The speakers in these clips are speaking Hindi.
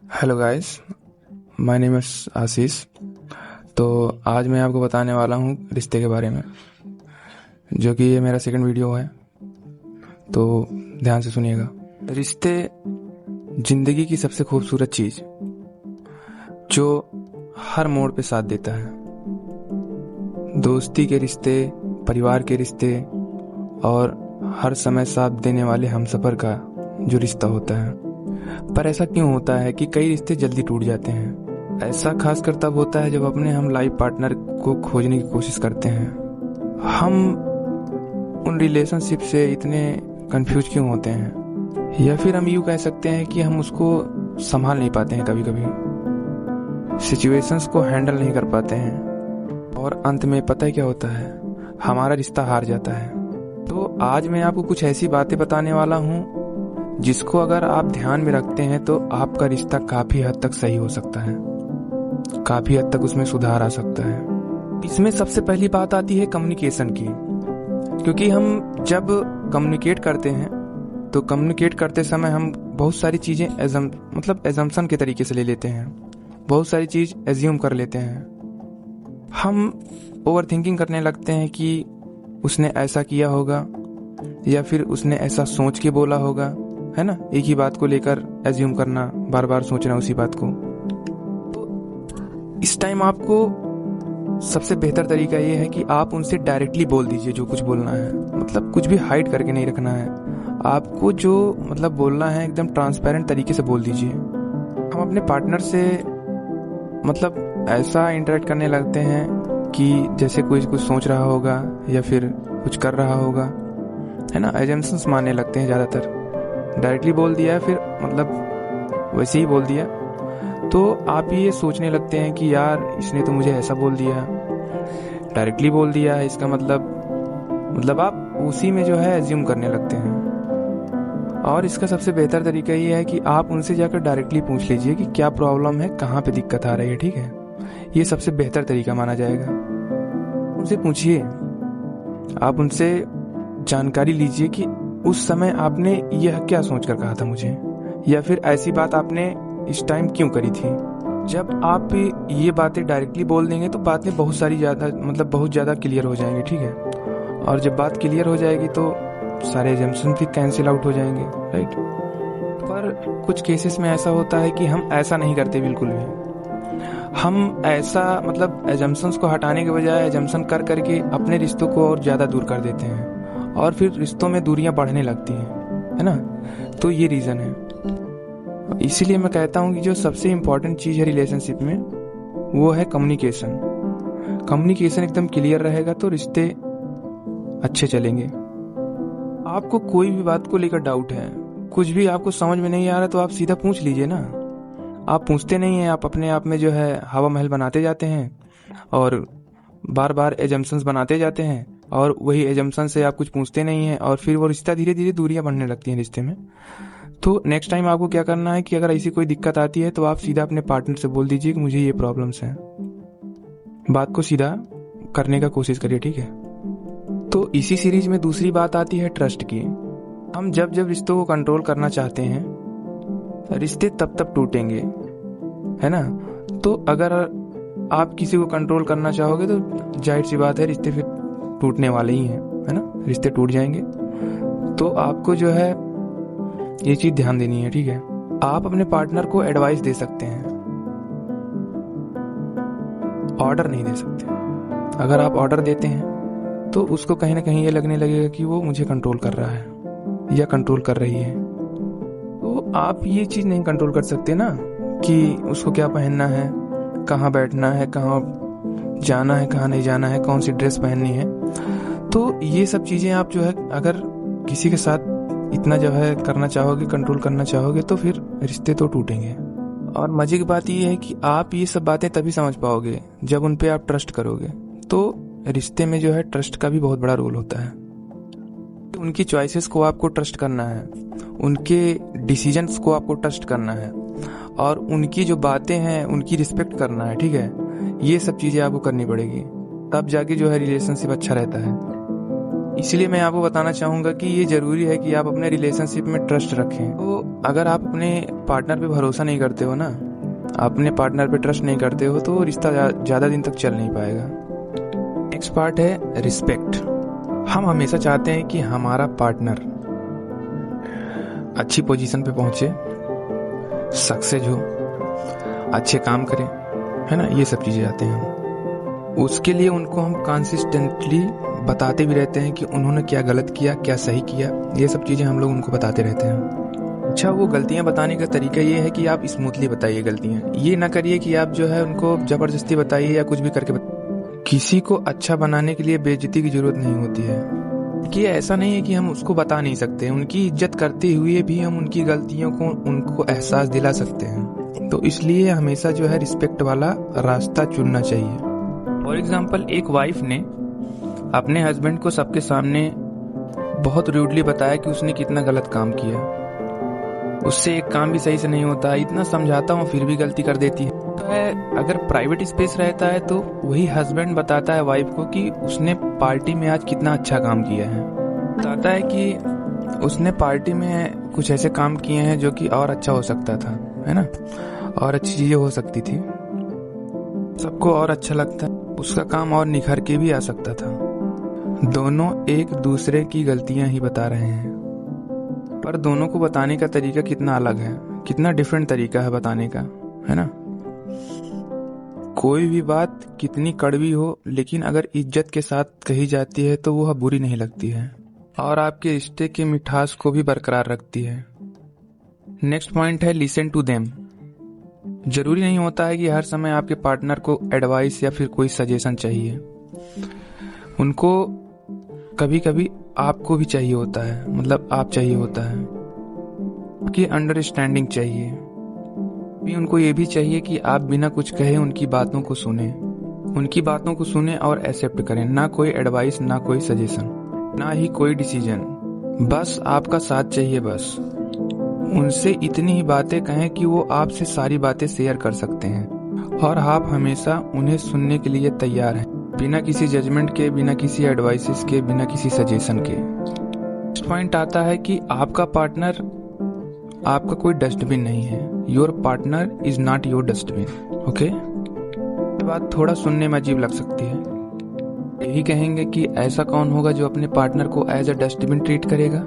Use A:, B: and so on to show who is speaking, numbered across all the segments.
A: Hello guys, my name is Ashish. तो आज मैं आपको बताने वाला हूँ रिश्ते के बारे में, जो कि ये मेरा सेकंड वीडियो है। तो ध्यान से सुनिएगा। रिश्ते जिंदगी की सबसे खूबसूरत चीज़ जो हर मोड़ पे साथ देता है। दोस्ती के रिश्ते, परिवार के रिश्ते और हर समय साथ देने वाले हमसफ़र का जो रिश्ता होता है। पर ऐसा क्यों होता है कि कई रिश्ते जल्दी टूट जाते हैं? ऐसा खासकर तब होता है जब अपने हम लाइफ पार्टनर को खोजने की कोशिश करते हैं। हम उन रिलेशनशिप से इतने कंफ्यूज क्यों होते हैं, या फिर हम यूँ कह सकते हैं कि हम उसको संभाल नहीं पाते हैं। कभी कभी सिचुएशंस को हैंडल नहीं कर पाते हैं और अंत में पता है क्या होता है, हमारा रिश्ता हार जाता है। तो आज मैं आपको कुछ ऐसी बातें बताने वाला हूँ जिसको अगर आप ध्यान में रखते हैं तो आपका रिश्ता काफी हद तक सही हो सकता है, काफी हद तक उसमें सुधार आ सकता है। इसमें सबसे पहली बात आती है कम्युनिकेशन की, क्योंकि हम जब कम्युनिकेट करते हैं तो कम्युनिकेट करते समय हम बहुत सारी चीजें एजम्पशन के तरीके से ले लेते हैं, बहुत सारी चीज एज्यूम कर लेते हैं। हम ओवर थिंकिंग करने लगते हैं कि उसने ऐसा किया होगा या फिर उसने ऐसा सोच के बोला होगा, है ना। एक ही बात को लेकर एज्यूम करना, बार बार सोचना उसी बात को। तो इस टाइम आपको सबसे बेहतर तरीका ये है कि आप उनसे डायरेक्टली बोल दीजिए जो कुछ बोलना है। मतलब कुछ भी हाइड करके नहीं रखना है आपको। जो बोलना है एकदम ट्रांसपेरेंट तरीके से बोल दीजिए। हम अपने पार्टनर से ऐसा इंटरेक्ट करने लगते हैं कि जैसे कोई कुछ सोच रहा होगा या फिर कुछ कर रहा होगा, है ना। एजम्पशंस मानने लगते हैं ज़्यादातर। डायरेक्टली बोल दिया, फिर वैसे ही बोल दिया, तो आप ये सोचने लगते हैं कि यार इसने तो मुझे ऐसा बोल दिया, डायरेक्टली बोल दिया है, इसका मतलब आप उसी में जो है एज्यूम करने लगते हैं। और इसका सबसे बेहतर तरीका ये है कि आप उनसे जाकर डायरेक्टली पूछ लीजिए कि क्या प्रॉब्लम है, कहाँ पे दिक्कत आ रही है, ठीक है। ये सबसे बेहतर तरीका माना जाएगा। उनसे पूछिए, आप उनसे जानकारी लीजिए कि उस समय आपने यह क्या सोचकर कहा था मुझे, या फिर ऐसी बात आपने इस टाइम क्यों करी थी। जब आप ये बातें डायरेक्टली बोल देंगे तो बातें बहुत ज़्यादा क्लियर हो जाएंगी, ठीक है। और जब बात क्लियर हो जाएगी तो सारे एजम्पशन भी कैंसिल आउट हो जाएंगे, राइट। पर कुछ केसेस में ऐसा होता है कि हम ऐसा नहीं करते बिल्कुल भी। हम ऐसा एजम्पशंस को हटाने के बजाय एजम्पशन कर करके अपने रिश्तों को और ज़्यादा दूर कर देते हैं और फिर रिश्तों में दूरियां बढ़ने लगती हैं, है ना। तो ये रीज़न है। इसीलिए मैं कहता हूँ कि जो सबसे इम्पोर्टेंट चीज़ है रिलेशनशिप में वो है कम्युनिकेशन। कम्युनिकेशन एकदम क्लियर रहेगा तो रिश्ते अच्छे चलेंगे। आपको कोई भी बात को लेकर डाउट है, कुछ भी आपको समझ में नहीं आ रहा, तो आप सीधा पूछ लीजिए ना। आप पूछते नहीं हैं, आप अपने आप में जो है हवा महल बनाते जाते हैं और बार बार एजम्पशंस बनाते जाते हैं, और वही एजम्पशन से आप कुछ पूछते नहीं हैं, और फिर वो रिश्ता धीरे धीरे दूरियां बढ़ने लगती हैं रिश्ते में। तो नेक्स्ट टाइम आपको क्या करना है कि अगर ऐसी कोई दिक्कत आती है तो आप सीधा अपने पार्टनर से बोल दीजिए कि मुझे ये प्रॉब्लम्स हैं। बात को सीधा करने का कोशिश करिए, ठीक है। तो इसी सीरीज में दूसरी बात आती है ट्रस्ट की। हम जब जब रिश्तों को कंट्रोल करना चाहते हैं, रिश्ते तब टूटेंगे, है ना। तो अगर आप किसी को कंट्रोल करना चाहोगे तो जाहिर सी बात है रिश्ते फिर टूटने वाले ही हैं, है ना। रिश्ते टूट जाएंगे। तो आपको जो है ये चीज ध्यान देनी है, ठीक है। आप अपने पार्टनर को एडवाइस दे सकते हैं, ऑर्डर नहीं दे सकते। अगर आप ऑर्डर देते हैं तो उसको कहीं ना कहीं ये लगने लगेगा कि वो मुझे कंट्रोल कर रहा है या कंट्रोल कर रही है। तो आप ये चीज नहीं कंट्रोल कर सकते ना कि उसको क्या पहनना है, कहाँ बैठना है, कहाँ जाना है, कहाँ नहीं जाना है, कौन सी ड्रेस पहननी है। तो ये सब चीजें आप जो है अगर किसी के साथ इतना जो है करना चाहोगे, कंट्रोल करना चाहोगे, तो फिर रिश्ते तो टूटेंगे। और मजे की बात ये है कि आप ये सब बातें तभी समझ पाओगे जब उन पे आप ट्रस्ट करोगे। तो रिश्ते में जो है ट्रस्ट का भी बहुत बड़ा रोल होता है। उनकी चॉइसेस को आपको ट्रस्ट करना है, उनके डिसीजंस को आपको ट्रस्ट करना है, और उनकी जो बातें हैं उनकी रिस्पेक्ट करना है, ठीक है। ये सब चीजें आपको करनी पड़ेगी, तब जाके जो है रिलेशनशिप अच्छा रहता है। इसलिए मैं आपको बताना चाहूँगा कि ये ज़रूरी है कि आप अपने रिलेशनशिप में ट्रस्ट रखें। तो अगर आप अपने पार्टनर पे भरोसा नहीं करते हो ना, अपने पार्टनर पे ट्रस्ट नहीं करते हो, तो रिश्ता ज़्यादा दिन तक चल नहीं पाएगा। नेक्स्ट पार्ट है रिस्पेक्ट। हम हमेशा चाहते हैं कि हमारा पार्टनर अच्छी पोजीशन पे पहुंचे, सक्सेस हो, अच्छे काम करे, है ना, ये सब चीज़ें चाहते हैं हम। उसके लिए उनको हम कंसिस्टेंटली बताते भी रहते हैं कि उन्होंने क्या गलत किया, क्या सही किया, ये सब चीज़ें हम लोग उनको बताते रहते हैं। अच्छा, वो गलतियां बताने का तरीका ये है कि आप स्मूथली बताइए गलतियां, ये ना करिए कि आप जो है उनको ज़बरदस्ती बताइए या कुछ भी करके किसी को अच्छा बनाने के लिए बेइज्जती की जरूरत नहीं होती है, कि ऐसा नहीं है कि हम उसको बता नहीं सकते, उनकी इज्जत करते हुए भी हम उनकी गलतियों को उनको एहसास दिला सकते हैं। तो इसलिए हमेशा जो है रिस्पेक्ट वाला रास्ता चुनना चाहिए। फॉर एग्जाम्पल, एक वाइफ ने अपने हस्बैंड को सबके सामने बहुत रूडली बताया कि उसने कितना गलत काम किया, उससे एक काम भी सही से नहीं होता, इतना समझाता हूँ फिर भी गलती कर देती है। तो अगर प्राइवेट स्पेस रहता है तो वही हस्बैंड बताता है वाइफ को कि उसने पार्टी में आज कितना अच्छा काम किया है, बताता है कि उसने पार्टी में कुछ ऐसे काम किए हैं जो कि और अच्छा हो सकता था, है ना, और अच्छी चीजें हो सकती थी, सबको और अच्छा लगता है, उसका काम और निखर के भी आ सकता था। दोनों एक दूसरे की गलतियां ही बता रहे हैं, पर दोनों को बताने का तरीका कितना अलग है, कितना डिफरेंट तरीका है बताने का, है ना। कोई भी बात कितनी कड़वी हो, लेकिन अगर इज्जत के साथ कही जाती है तो वह बुरी नहीं लगती है और आपके रिश्ते की मिठास को भी बरकरार रखती है। नेक्स्ट पॉइंट है लिसन टू देम। जरूरी नहीं होता है कि हर समय आपके पार्टनर को एडवाइस या फिर कोई सजेशन चाहिए, उनको कभी कभी आपको भी चाहिए होता है, मतलब आप चाहिए होता है, आपकी अंडरस्टैंडिंग चाहिए भी। उनको ये भी चाहिए कि आप बिना कुछ कहे उनकी बातों को सुने और एक्सेप्ट करें। ना कोई एडवाइस, ना कोई सजेशन, ना ही कोई डिसीजन, बस आपका साथ चाहिए। बस उनसे इतनी ही बातें कहें कि वो आपसे सारी बातें शेयर कर सकते हैं और आप हमेशा उन्हें सुनने के लिए तैयार हैं, बिना किसी जजमेंट के, बिना किसी एडवाइसेस के, बिना किसी सजेशन के। नेक्स्ट पॉइंट आता है कि आपका पार्टनर आपका कोई डस्टबिन नहीं है। Your partner is not your dustbin. Okay, ये बात थोड़ा सुनने में अजीब लग सकती है। यही कहेंगे कि ऐसा कौन होगा जो अपने पार्टनर को एज अ डस्टबिन ट्रीट करेगा,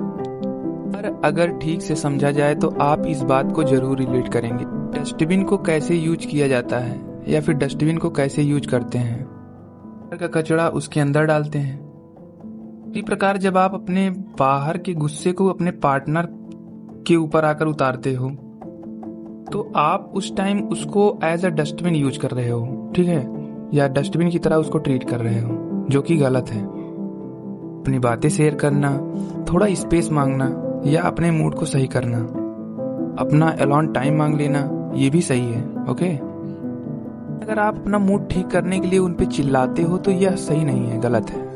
A: पर अगर ठीक से समझा जाए तो आप इस बात को जरूर रिलेट करेंगे। डस्टबिन को कैसे यूज किया जाता है या फिर डस्टबिन को कैसे यूज करते हैं, का कचरा उसके अंदर डालते हैं। इसी प्रकार जब आप अपने बाहर के गुस्से को अपने पार्टनर के ऊपर आकर उतारते हो तो आप उस टाइम उसको एज अ डस्टबिन यूज कर रहे हो, ठीक है, या डस्टबिन की तरह उसको ट्रीट कर रहे हो, जो कि गलत है। अपनी बातें शेयर करना, थोड़ा स्पेस मांगना या अपने मूड को सही करना, अपना अलोन टाइम मांग लेना, ये भी सही है। ओके, अगर आप अपना मूड ठीक करने के लिए उन पे चिल्लाते हो तो यह सही नहीं है, गलत है।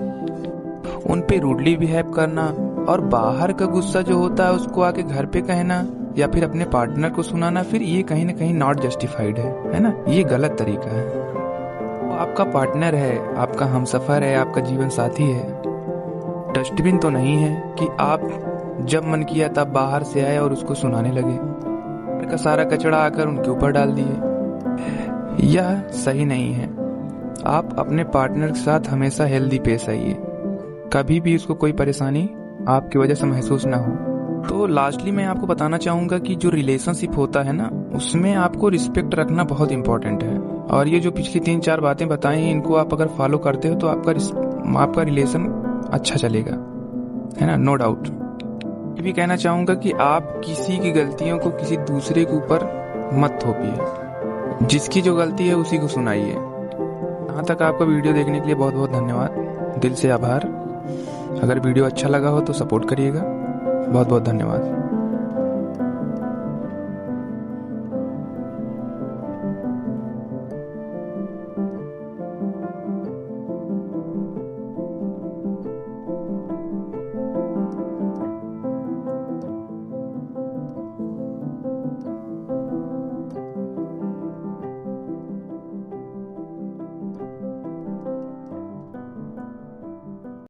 A: उन पे रूडली बिहेव करना और बाहर का गुस्सा जो होता है उसको आके घर पे कहना या फिर अपने पार्टनर को सुनाना, फिर ये कहीं ना कहीं नॉट जस्टिफाइड है ना, ये गलत तरीका है। वो आपका पार्टनर है, आपका हमसफर है, आपका जीवन साथी है, डस्टबिन तो नहीं है कि आप जब मन किया तब बाहर से आए और उसको सुनाने लगे, का सारा कचरा आकर उनके ऊपर डाल दिए। यह सही नहीं है। आप अपने पार्टनर के साथ हमेशा हेल्दी पेश आइए, कभी भी उसको कोई परेशानी आपकी वजह से महसूस ना हो। तो लास्टली मैं आपको बताना चाहूंगा कि जो रिलेशनशिप होता है ना, उसमें आपको रिस्पेक्ट रखना बहुत इंपॉर्टेंट है। और ये जो पिछली 3-4 बातें बताई हैं, इनको आप अगर फॉलो करते हो तो आपका रिलेशन अच्छा चलेगा, है ना, नो डाउट। ये भी कहना चाहूंगा कि आप किसी की गलतियों को किसी दूसरे के ऊपर मत थोपिए, जिसकी जो गलती है उसी को सुनाइए। यहाँ तक आपका वीडियो देखने के लिए बहुत बहुत धन्यवाद, दिल से आभार। अगर वीडियो अच्छा लगा हो तो सपोर्ट करिएगा। बहुत बहुत धन्यवाद।